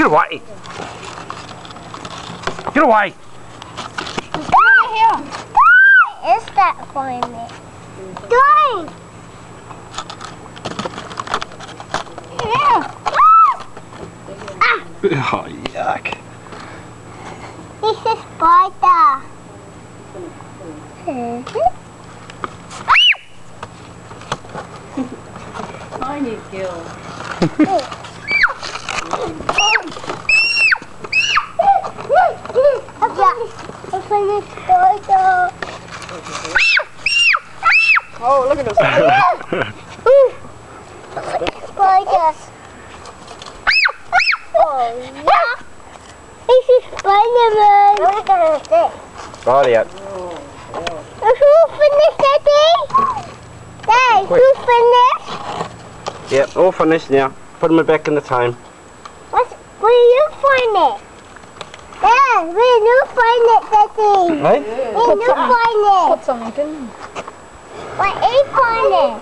Get away! Get away! Come over here. What is that for me? Going! Yeah. Oh, yuck. This is spider. Tiny gill. Open this spider. Oh, look at us. Spiders. Oh, yeah. This is Spider-Man. Look at this. Right out. Who finished, Daddy? Dad, who finished? Yep, all finished now. Put them back in the time. Where you find it? Dad, where you find it, Daddy? Hey? Where you find it? Put something in. Where you find it?